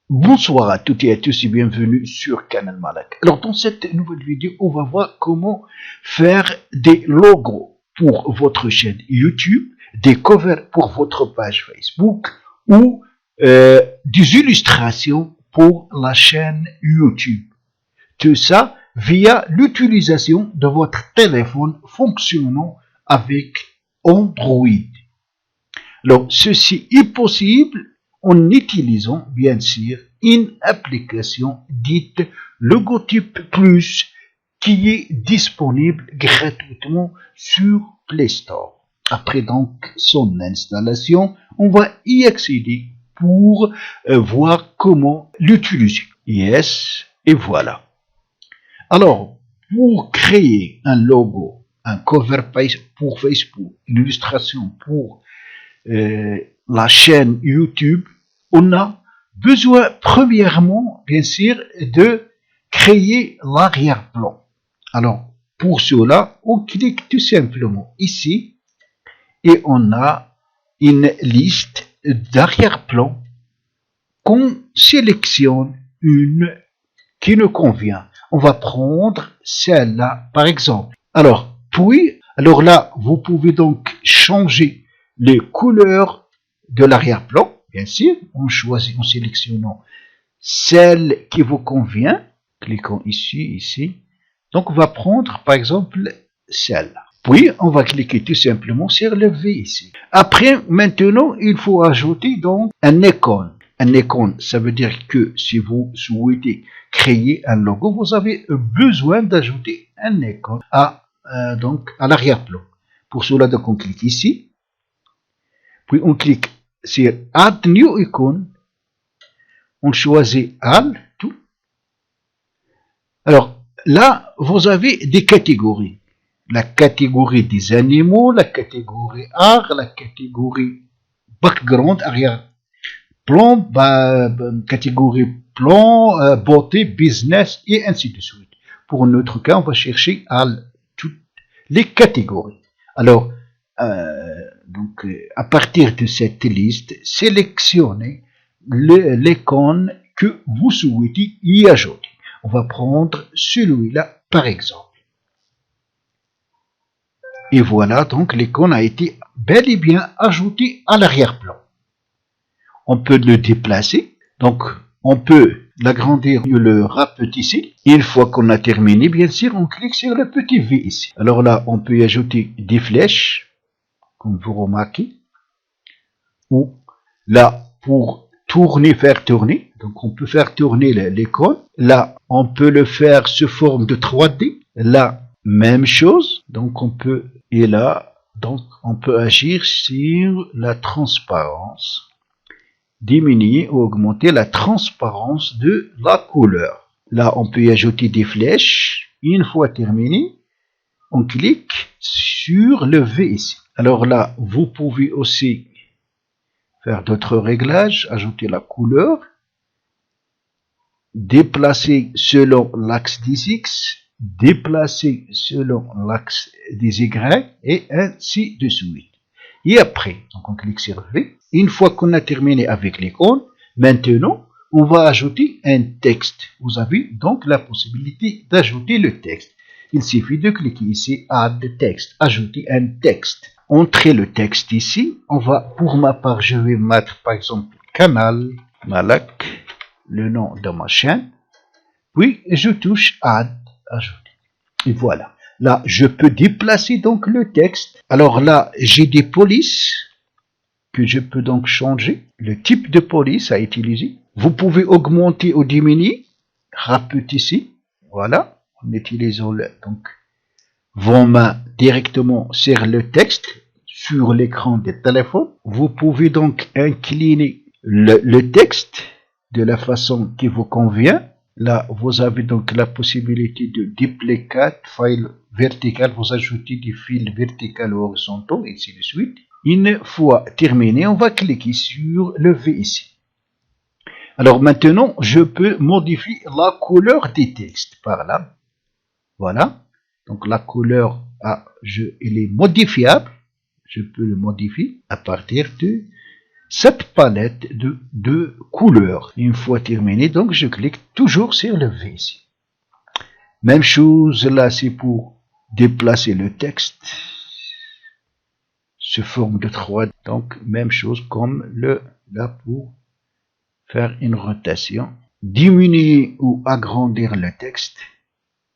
Bonsoir à toutes et à tous et bienvenue sur Canal Malak. Alors dans cette nouvelle vidéo, on va voir comment faire des logos pour votre chaîne YouTube, des covers pour votre page Facebook ou des illustrations pour la chaîne YouTube. Tout ça via l'utilisation de votre téléphone fonctionnant avec Android. Alors ceci est possible en utilisant bien sûr une application dite Logotype Plus qui est disponible gratuitement sur Play Store. Après donc son installation, on va y accéder pour voir comment l'utiliser. Yes, et voilà. Alors, pour créer un logo, un cover page pour Facebook, une illustration pour la chaîne YouTube, on a besoin premièrement, bien sûr, de créer l'arrière-plan. Alors, pour cela, on clique tout simplement ici et on a une liste d'arrière-plan qu'on sélectionne une qui nous convient. On va prendre celle-là, par exemple. Alors là, vous pouvez donc changer les couleurs de l'arrière-plan, bien sûr, en sélectionnant celle qui vous convient. Cliquons ici. Donc, on va prendre, par exemple, celle-là. Puis, on va cliquer tout simplement sur le V ici. Après, maintenant, il faut ajouter donc un icône. Un icône, ça veut dire que si vous souhaitez créer un logo, vous avez besoin d'ajouter un icône à l'arrière-plan. Pour cela, donc, on clique ici. Puis, on clique sur Add New Icon. On choisit All, tout. Alors, là, vous avez des catégories. La catégorie des animaux, la catégorie art, la catégorie background, arrière-plan, catégorie plan, beauté, business, et ainsi de suite. Pour notre cas, on va chercher toutes les catégories. Alors, à partir de cette liste, sélectionnez l'icône que vous souhaitez y ajouter. On va prendre celui-là par exemple. Et voilà, donc l'icône a été bel et bien ajoutée à l'arrière-plan. On peut le déplacer, donc on peut l'agrandir ou le rapetisser. Une fois qu'on a terminé, bien sûr, on clique sur le petit V ici. Alors là, on peut y ajouter des flèches, comme vous remarquez, ou là, pour faire tourner, donc on peut faire tourner l'icône. Là, on peut le faire sous forme de 3D. Là, même chose, donc on peut, et là, donc on peut agir sur la transparence, diminuer ou augmenter la transparence de la couleur. Là, on peut y ajouter des flèches. Une fois terminé, on clique sur le V ici. Alors là, vous pouvez aussi faire d'autres réglages, ajouter la couleur, déplacer selon l'axe des X, déplacer selon l'axe des Y, et ainsi de suite. Et après, donc on clique sur V. Une fois qu'on a terminé avec l'icône, maintenant, on va ajouter un texte. Vous avez donc la possibilité d'ajouter le texte. Il suffit de cliquer ici, Add Text, ajouter un texte. Entrez le texte ici. Pour ma part, je vais mettre par exemple Canal Malak, le nom de ma chaîne. Puis, je touche Add, ajouter. Et voilà. Là, je peux déplacer donc le texte. Alors là, j'ai des polices que je peux donc changer. Le type de police à utiliser. Vous pouvez augmenter ou diminuer. Rapetisser. Voilà. En utilisant vos mains directement sur le texte sur l'écran du téléphone. Vous pouvez donc incliner le texte de la façon qui vous convient. Là, vous avez donc la possibilité de duplicate, file vertical, vous ajoutez des fils verticaux ou horizontaux, et ainsi de suite. Une fois terminé, on va cliquer sur le V ici. Alors maintenant, je peux modifier la couleur des textes par là. Voilà. Donc la couleur il est modifiable. Je peux le modifier à partir de cette palette de couleurs. Une fois terminé, donc je clique toujours sur le V ici. Même chose là, c'est pour déplacer le texte sous forme de 3. Donc même chose comme là pour faire une rotation. Diminuer ou agrandir le texte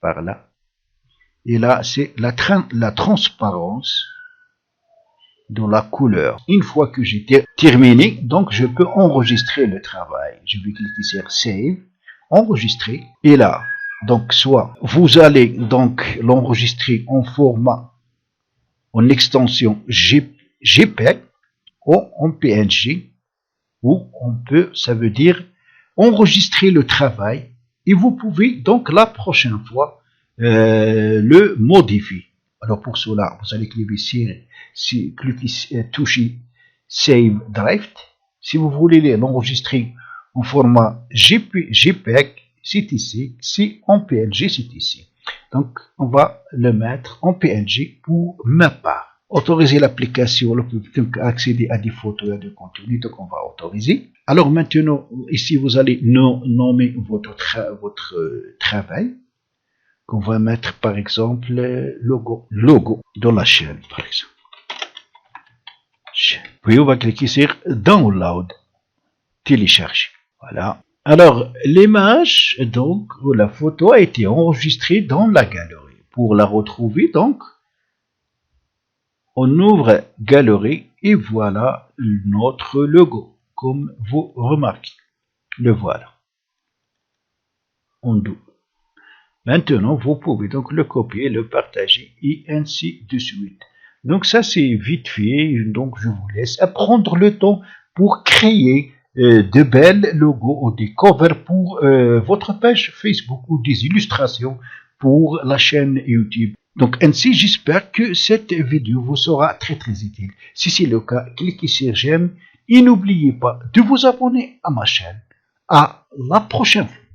par là. Et là, c'est la transparence dans la couleur. Une fois que j'ai terminé, donc je peux enregistrer le travail. Je vais cliquer sur Save, enregistrer. Et là, donc soit vous allez donc l'enregistrer en format, en extension JPEG ou en PNG, ou on peut, ça veut dire enregistrer le travail. Et vous pouvez donc la prochaine fois le modifier. Alors pour cela, vous allez cliquer toucher Save Draft. Si vous voulez l'enregistrer en format JPEG, c'est ici. Si en PNG, c'est ici. Donc on va le mettre en PNG pour ma part. Autoriser l'application pour accéder à des photos et à des contenus, donc on va autoriser. Alors maintenant, ici vous allez nommer votre travail. Qu'on va mettre par exemple logo dans la chaîne par exemple. Puis on va cliquer sur Download, télécharger. Voilà. Alors l'image donc ou la photo a été enregistrée dans la galerie. Pour la retrouver donc, on ouvre Galerie et voilà notre logo, comme vous remarquez. Le voilà. Undo. Maintenant, vous pouvez donc le copier, le partager et ainsi de suite. Donc ça, c'est vite fait. Donc je vous laisse prendre le temps pour créer de belles logos ou des covers pour votre page Facebook ou des illustrations pour la chaîne YouTube. Donc ainsi, j'espère que cette vidéo vous sera très utile. Si c'est le cas, cliquez sur j'aime et n'oubliez pas de vous abonner à ma chaîne. À la prochaine fois.